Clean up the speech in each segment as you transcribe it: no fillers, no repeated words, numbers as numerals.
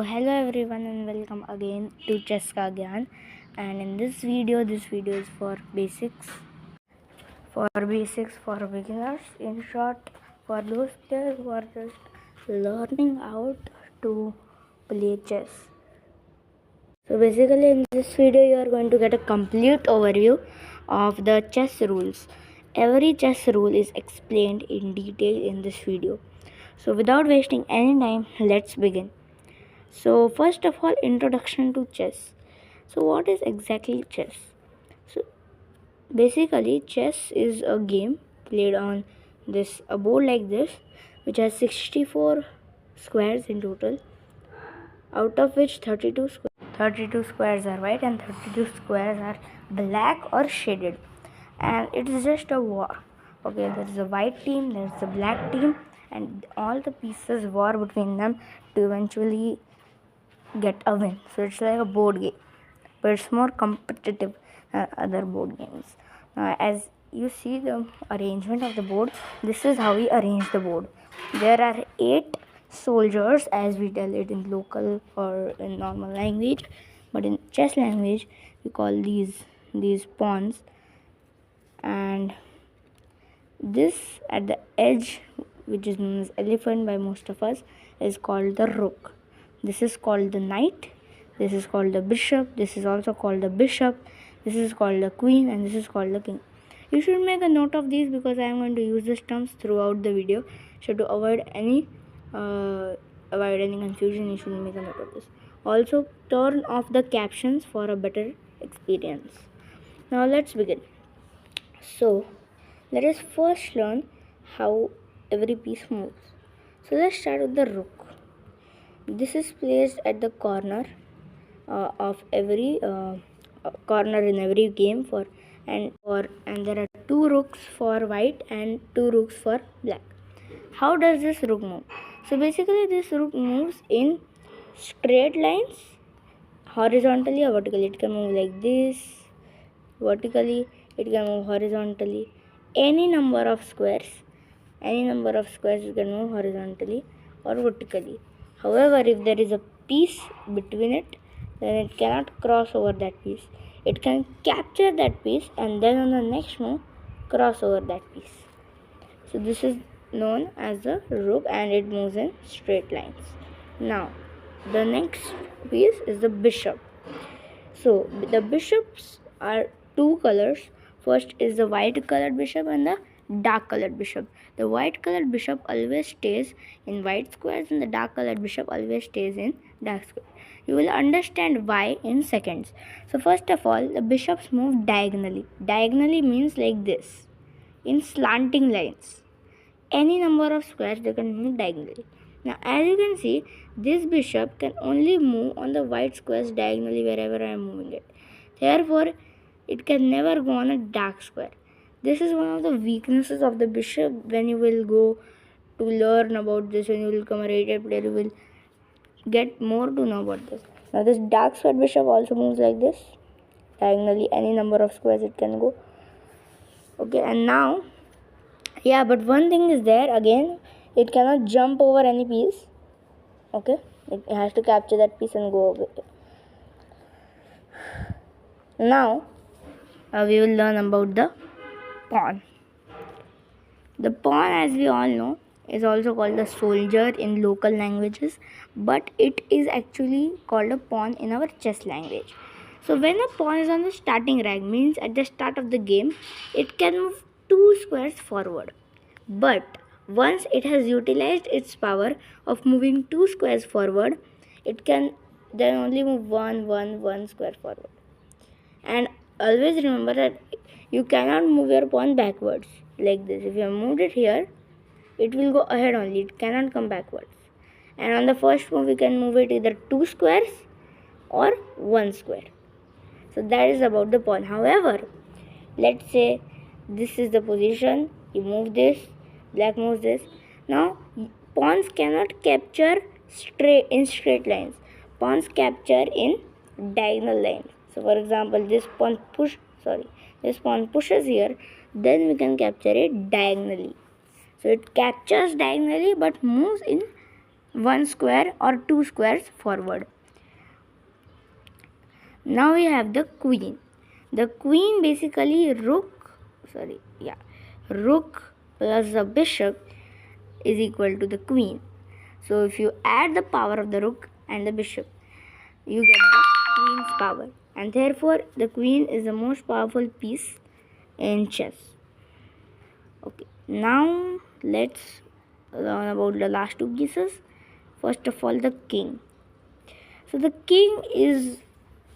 hello everyone and welcome again to Chess Ka Gyan. And in this video is for basics for beginners. In short, for those players who are just learning how to play chess. So basically in this video you are going to get a complete overview of the chess rules. Every chess rule is explained in detail in this video. So without wasting any time, let's begin. So first of all, introduction to chess. So what is exactly chess? So basically chess is a game played on a board like this, which has 64 squares in total, out of which 32 squares are white and 32 squares are black or shaded. And it is just a war. Okay, there is a white team, there is a black team, and all the pieces war between them to eventually get a win. So it's like a board game, but it's more competitive than other board games. Now, as you see the arrangement of the board, this is how we arrange the board. There are 8 soldiers, as we tell it in local or in normal language, but in chess language we call these pawns. And this at the edge, which is known as elephant by most of us, is called the rook. This is called the knight, this is called the bishop, this is also called the bishop, this is called the queen, and this is called the king. You should make a note of these because I am going to use these terms throughout the video. So to avoid any confusion, you should make a note of this. Also turn off the captions for a better experience. Now let's begin. So let us first learn how every piece moves. So let's start with the rook. This is placed at the corner of every corner in every game and there are 2 rooks for white and 2 rooks for black. How does this rook move? So basically this rook moves in straight lines, horizontally or vertically. It can move like this, vertically, it can move horizontally. Any number of squares you can move horizontally or vertically. However, if there is a piece between it, then it cannot cross over that piece. It can capture that piece and then on the next move cross over that piece. So this is known as the rook and it moves in straight lines. Now the next piece is the bishop. So the bishops are 2 colors. First is the white colored bishop and the dark colored bishop. The white colored bishop always stays in white squares and the dark colored bishop always stays in dark squares. You will understand why in seconds. So first of all, the bishops move diagonally. Diagonally means like this, in slanting lines. Any number of squares they can move diagonally. Now as you can see, this bishop can only move on the white squares diagonally wherever I am moving it. Therefore, it can never go on a dark square. This is one of the weaknesses of the bishop. When you will go to learn about this, when you will become a rated player, you will get more to know about this. Now this dark square bishop also moves like this, diagonally, any number of squares it can go. Okay, and now, yeah, but one thing is there again, it cannot jump over any piece. Okay, it has to capture that piece and go over it. Now we will learn about the pawn. The pawn, as we all know, is also called the soldier in local languages, but it is actually called a pawn in our chess language. So when a pawn is on the starting rank, means at the start of the game, it can move 2 squares forward. But once it has utilized its power of moving 2 squares forward, it can then only move one square forward. And always remember that you cannot move your pawn backwards like this. If you have moved it here, it will go ahead only, it cannot come backwards. And on the first move you can move it either 2 squares or 1 square. So that is about the pawn. However, let's say this is the position, you move this, black moves this. Now pawns cannot capture in straight lines. Pawns capture in diagonal lines. So for example, this pawn pushes here, then we can capture it diagonally. So it captures diagonally but moves in one square or two squares forward. Now we have the queen. The queen basically rook plus the bishop is equal to the queen. So if you add the power of the rook and the bishop, you get the queen's power, and therefore the queen is the most powerful piece in chess. Okay, now let's learn about the last two pieces. First of all, the king. So the king is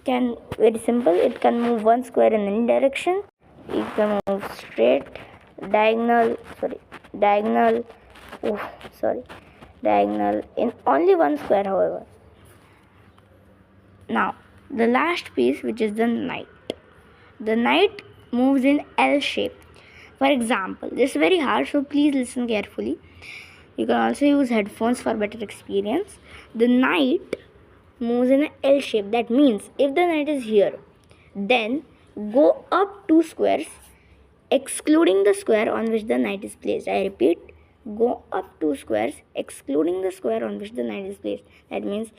very simple. It can move one square in any direction. It can move straight, diagonal in only one square, however. Now the last piece, which is the knight. The knight moves in L shape. For example, this is very hard, so please listen carefully. You can also use headphones for better experience. The knight moves in an L shape. That means if the knight is here, then go up two squares, excluding the square on which the knight is placed. I repeat, go up two squares, excluding the square on which the knight is placed. That means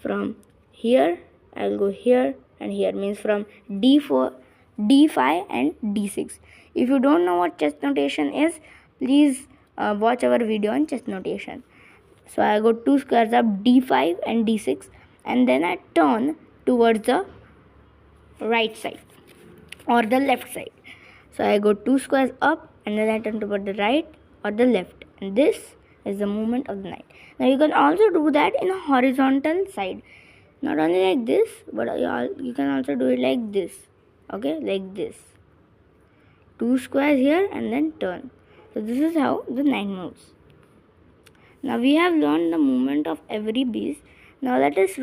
from here, I will go here, and here means from D4, D5 and D6. If you don't know what chess notation is, please watch our video on chess notation. So I go two squares up, D5 and D6, and then I turn towards the right side or the left side. So I go two squares up, and then I turn toward the right or the left, and this is the movement of the knight. Now you can also do that in a horizontal side, not only like this, but you can also do it like this. Okay, like this. Two squares here and then turn. So this is how the knight moves. Now we have learned the movement of every piece. Now let us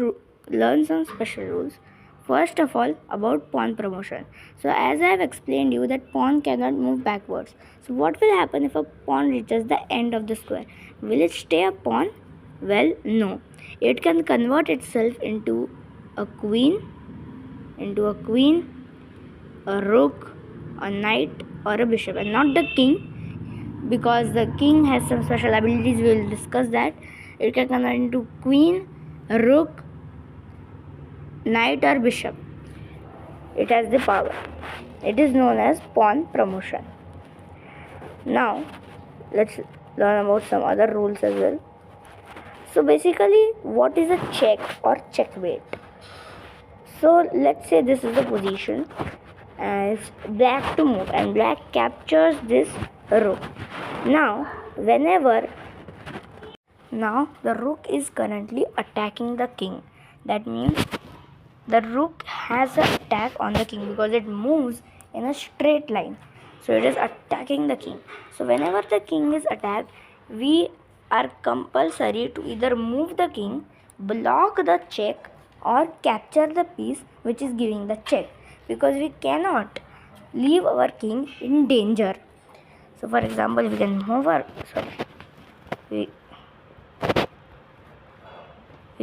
learn some special rules. First of all, about pawn promotion. So as I have explained you that pawn cannot move backwards. So what will happen if a pawn reaches the end of the square? Will it stay a pawn? Well, no. It can convert itself into a queen, a rook, a knight or a bishop, and not the king, because the king has some special abilities. We will discuss that. It can convert into queen, rook, knight or bishop. It has the power. It is known as pawn promotion. Now let's learn about some other rules as well. So basically, what is a check or checkmate? So let's say this is the position, and it's black to move, and black captures this rook. Now the rook is currently attacking the king. That means the rook has an attack on the king because it moves in a straight line. So it is attacking the king. So whenever the king is attacked, we are compulsory to either move the king, block the check, or capture the piece which is giving the check, because we cannot leave our king in danger. So for example, we can move we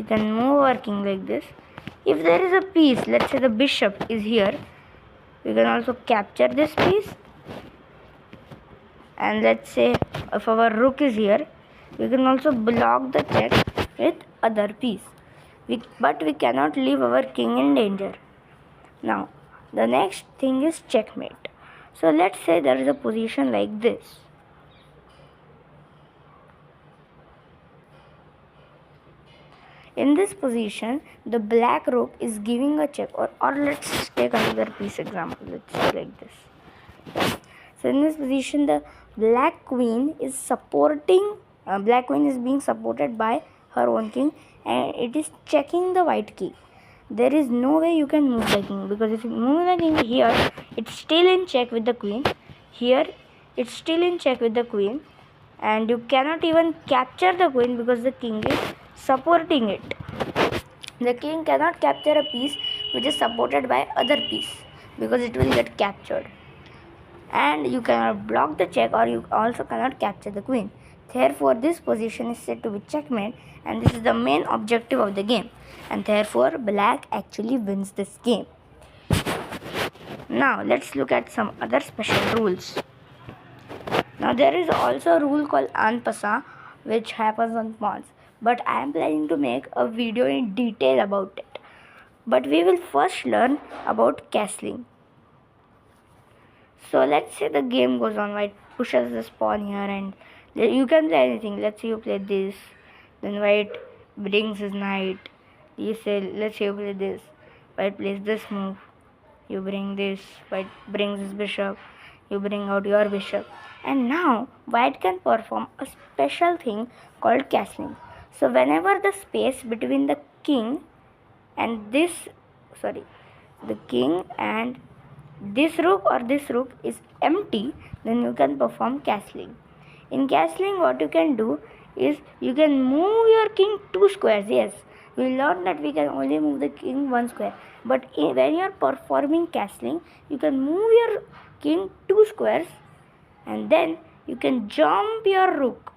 can move our king like this. If there is a piece, let's say the bishop is here, we can also capture this piece. And let's say if our rook is here, we can also block the check with other piece. But we cannot leave our king in danger. Now the next thing is checkmate. So let's say there is a position like this. In this position, the black rook is giving a check, or let's take another piece example. Let's say like this. So in this position, the black queen is being supported by her own king, and it is checking the white king. There is no way you can move the king, because if you move the king here, it's still in check with the queen. Here, it's still in check with the queen, and you cannot even capture the queen because the king is supporting it. The king cannot capture a piece which is supported by other piece, because it will get captured. And you cannot block the check, or you also cannot capture the queen. Therefore, this position is said to be checkmate, and this is the main objective of the game. And therefore, black actually wins this game. Now, let's look at some other special rules. Now, there is also a rule called en passant, which happens on pawns. but I am planning to make a video in detail about it. But we will first learn about castling. So let's say the game goes on. White pushes this pawn here, and you can play anything. Let's say you play this, then white brings his knight. You say, let's say you play this. White plays this move. You bring this. White brings his bishop. You bring out your bishop. And now white can perform a special thing called castling. So whenever the space between the king and this rook is empty, then you can perform castling. In castling, what you can do is you can move your king 2 squares. Yes, we learned that we can only move the king 1 square, but when you are performing castling, you can move your king 2 squares, and then you can jump your rook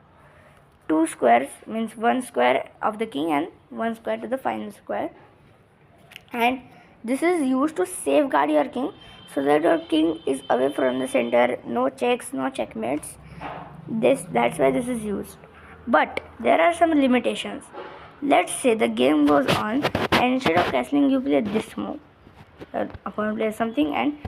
2 squares, means 1 square of the king and 1 square to the final square. And this is used to safeguard your king so that your king is away from the center, no checks, no checkmates. That's why this is used. But there are some limitations. Let's say the game goes on, and instead of castling you play this move. Your opponent plays something and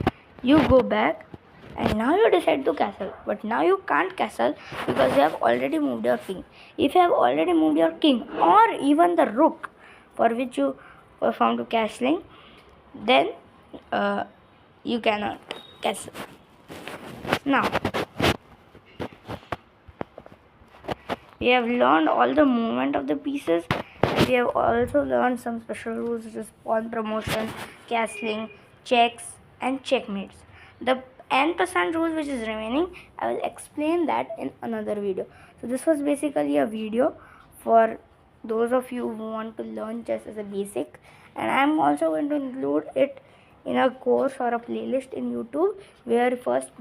you go back, and now you decide to castle. But now you can't castle because you have already moved your king. If you have already moved your king or even the rook for which you perform to castling, then you cannot castle. Now we have learned all the movement of the pieces. We have also learned some special rules such as pawn promotion, castling, checks and checkmates. The n% rule which is remaining, I will explain that in another video. So this was basically a video for those of you who want to learn chess as a basic, and I am also going to include it in a course or a playlist in YouTube, where first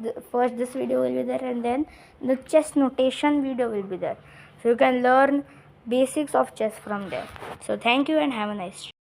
this video will be there, and then the chess notation video will be there. So you can learn basics of chess from there. So thank you and have a nice day.